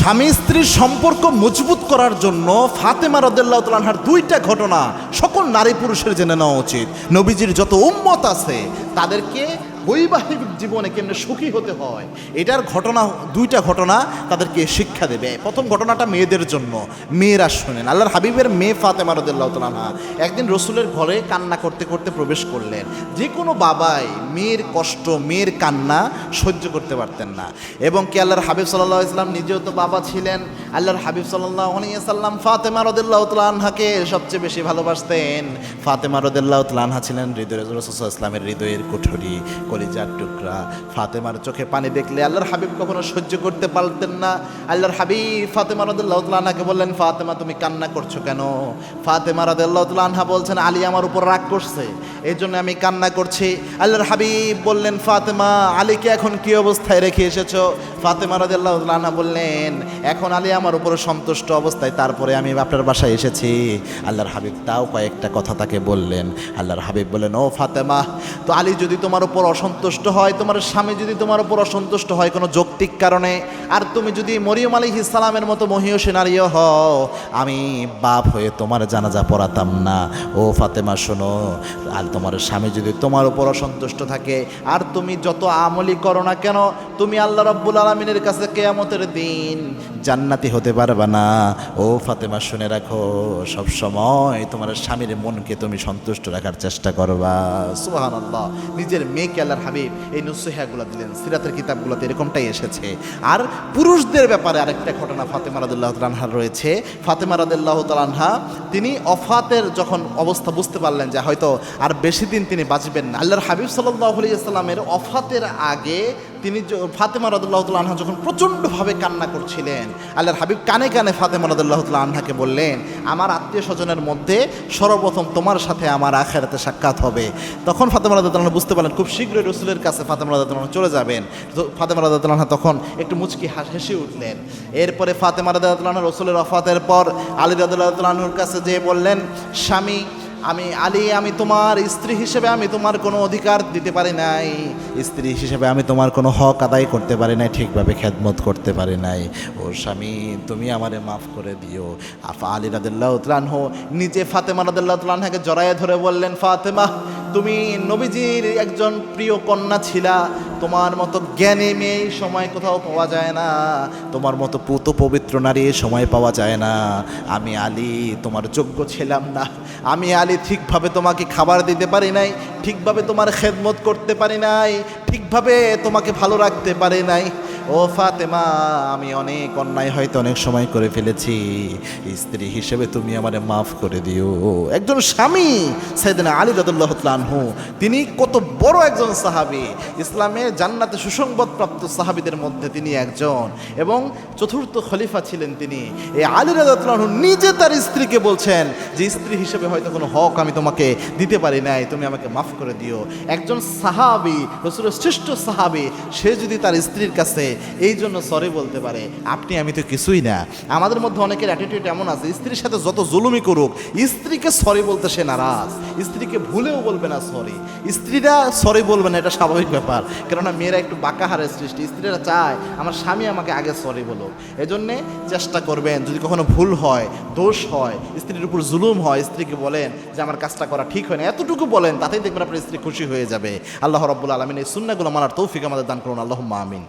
স্বামী স্ত্রীর সম্পর্ক মজবুত করার জন্য ফাতেমা রাদিয়াল্লাহু তাআলা আনহার দুইটা ঘটনা সকল নারী পুরুষের জেনে নেওয়া উচিত। নবীজির যত উম্মত আছে তাদেরকে বৈবাহিক জীবনে কেমনে সুখী হতে হয় এটার ঘটনা, দুইটা ঘটনা তাদেরকে শিক্ষা দেবে। প্রথম ঘটনাটা মেয়েদের জন্য, মেয়েরা শোনেন। আল্লাহর হাবিবের মেয়ে ফাতেমা রাদিয়াল্লাহু তাআলা আনহা একদিন রসুলের ঘরে কান্না করতে করতে প্রবেশ করলেন। যে কোনো বাবাই মেয়ের কষ্ট, মেয়ের কান্না সহ্য করতে পারতেন না। এবং কি আল্লাহর হাবিব সাল্লাল্লাহু আলাইহি ওয়াসাল্লাম নিজেও তো বাবা ছিলেন। আল্লাহর হাবিব সাল্লাল্লাহু আলাইহি ওয়াসাল্লাম ফাতেমা রাদিয়াল্লাহু তাআলা আনহাকে সবচেয়ে বেশি ভালোবাসতেন। ফাতেমা রাদিয়াল্লাহু তাআলা আনহা ছিলেন হৃদয়ের রাসূল সাল্লাল্লাহু আলাইহি ওয়াসাল্লামের হৃদয়ের কুঠরি, কলিজার টুকরা। ফাতেমার চোখে পানি দেখলে আল্লাহর হাবিব কখনো সহ্য করতে পারতেন না। আল্লাহর হাবিব ফাতেমা রাদিয়াল্লাহু তাআলা আনহাকে বললেন, ফাতেমা তুমি কান্না করছো কেন? ফাতেমা রাদিয়াল্লাহু তাআলা আনহা বলছেন, আলী আমার উপর রাগ করছে, এই জন্য আমি কান্না করছি। আল্লাহর হাবিব বললেন, ফাতেমা আলীকে এখন কি অবস্থায় রেখে এসেছো? ফাতেমা রাদিয়াল্লাহু তাআলা আনহা বললেন, এখন আলী আমার উপর সন্তুষ্ট অবস্থায়, তারপরে আমি আপনার বাসায় এসেছি। আল্লাহর হাবিব তাও কয়েকটা কথা তাকে বললেন। আল্লাহর হাবিব বললেন, ও ফাতেমা, তো আলী যদি তোমার উপর অসন্তুষ্ট হয়, তোমার স্বামী যদি তোমার উপর অসন্তুষ্ট হয় কোনো যৌক্তিক কারণে, আর তুমি যদি মরিয়ম আলাইহিস সালামের মতো মহিয়সী নারীও হও, আমি বাপ হয়ে তোমার জানাজা পড়াতাম না। ও ফাতেমা শোনো, আর তোমার স্বামী যদি তোমার উপর অসন্তুষ্ট থাকে, আর তুমি যত আমলি করো না কেন, তুমি আল্লাহ রাব্বুল আলামিনের কাছে কিয়ামতের দিন জান্নাতি হতে পারবে না। ও ফাতেমা শুনে রাখো, সব সময় তোমার স্বামীর মনকে তুমি সন্তুষ্ট রাখার চেষ্টা করবা। সুবহানাল্লাহ। নিজের মেয়েকে আল্লাহর হাবিব এই নসিহাগুলো দিলেন। সিরাতের কিতাবগুলোতে এরকমটাই এসেছে। আর পুরুষদের ব্যাপারে আরেকটা ঘটনা ফাতেমা রাদিয়াল্লাহু তাআলা আনহার রয়েছে। ফাতেমা রাদিয়াল্লাহু তাআলা আনহা তিনি ওফাতের যখন অবস্থা বুঝতে পারলেন যে হয়তো আর বেশি দিন তিনি বাঁচবেন না, আল্লাহর হাবিব সাল্লাল্লাহু আলাইহি ওয়াসাল্লামের ওফাতের আগে তিনি ফাতেমা রাদিয়াল্লাহু তাআলা আনহা যখন প্রচণ্ডভাবে কান্না করছিলেন, আল্লাহর হাবিব কানে কানে ফাতেমা রাদিয়াল্লাহু তাআলা আনহাকে বললেন, আমার আত্মীয় স্বজনের মধ্যে সর্বপ্রথম তোমার সাথে আমার আখিরাতে সাক্ষাৎ হবে। তখন ফাতেমা রাদিয়াল্লাহু তাআলা বুঝতে পারলেন খুব শীঘ্রই রসুলের কাছে ফাতেমা রাদিয়াল্লাহু তাআলা চলে যাবেন। তো ফাতেমা রাদিয়াল্লাহু তাআলা তখন একটু মুচকি হেসে উঠলেন। এরপরে ফাতেমা রাদিয়াল্লাহু তাআলা রসুলের ওফাতের পর আলী রাদিয়াল্লাহু তাআলার কাছে যেয়ে বললেন, স্বামী আলী, আমি তোমার স্ত্রী হিসেবে আমি তোমার কোনো অধিকার দিতে পারি নাই, স্ত্রী হিসেবে আমি তোমার কোনো হক আদায় করতে পারি নাই, ঠিকভাবে খেদমত করতে পারি নাই। ও স্বামী, তুমি আমারে মাফ করে দিও। আলী রাদিয়াল্লাহু তাআলা আনহু নিজে ফাতেমা রাদিয়াল্লাহু তাআলা আনহাকে জড়ায়ে ধরে বললেন, ফাতেমা, তুমি নবীজির একজন প্রিয় কন্যা ছিলা, তোমার মতো জ্ঞানী মেয়ে সময় কোথাও পাওয়া যায় না, তোমার মতো পুত পবিত্র নারী সময় পাওয়া যায় না। আমি আলী তোমার যোগ্য ছিলাম না, আমি আলী ঠিকভাবে তোমাকে খাবার দিতে পারি নাই, ঠিকভাবে তোমার খেদমত করতে পারি নাই, ঠিকভাবে তোমাকে ভালো রাখতে পারি নাই। ও ফাতেমা, আমি অনেক অন্যায় হয়তো অনেক সময় করে ফেলেছি, স্ত্রী হিসেবে তুমি আমারে মাফ করে দিও। একজন স্বামী সাইয়েদনা আলী রাদিয়াল্লাহু তাআলা আনহু, তিনি কত বড় একজন সাহাবী, ইসলামের জান্নাতে সুসংবাদপ্রাপ্ত সাহাবীদের মধ্যে তিনি একজন, এবং চতুর্থ খলিফা ছিলেন তিনি। এই আলী রাদিয়াল্লাহু তাআলা আনহু নিজে তার স্ত্রীকে বলছেন যে স্ত্রী হিসেবে হয়তো কোনো হক আমি তোমাকে দিতে পারি নাই, তুমি আমাকে মাফ করে দিও। একজন সাহাবী, রাসূলের শ্রেষ্ঠ সাহাবী, সে যদি তার স্ত্রীর কাছে এই জন্য সরি বলতে পারে, আপনি আমি তো কিছুই না। আমাদের মধ্যে অনেকের অ্যাটিটিউড এমন আছে, স্ত্রীর সাথে যত জুলুমি করুক, স্ত্রীকে সরি বলতে সে নারাজ, স্ত্রীকে ভুলেও বলবে না সরি, স্ত্রীরা সরি বলবে না, এটা স্বাভাবিক ব্যাপার। কেননা মেয়েরা একটু বাঁকাহারের সৃষ্টি, স্ত্রীরা চায় আমার স্বামী আমাকে আগে সরি বলুক। এজন্যে চেষ্টা করবেন, যদি কখনো ভুল হয়, দোষ হয়, স্ত্রীর উপর জুলুম হয়, স্ত্রীকে বলেন যে আমার কাজটা করা ঠিক হয় না, এতটুকু বলেন, তাতেই দেখবেন আপনার স্ত্রী খুশি হয়ে যাবে। আল্লাহ রাব্বুল আলামিন এই সুন্নাহগুলো মানার তৌফিক আমাদের দান করুন। আল্লাহুম্মা আমিন।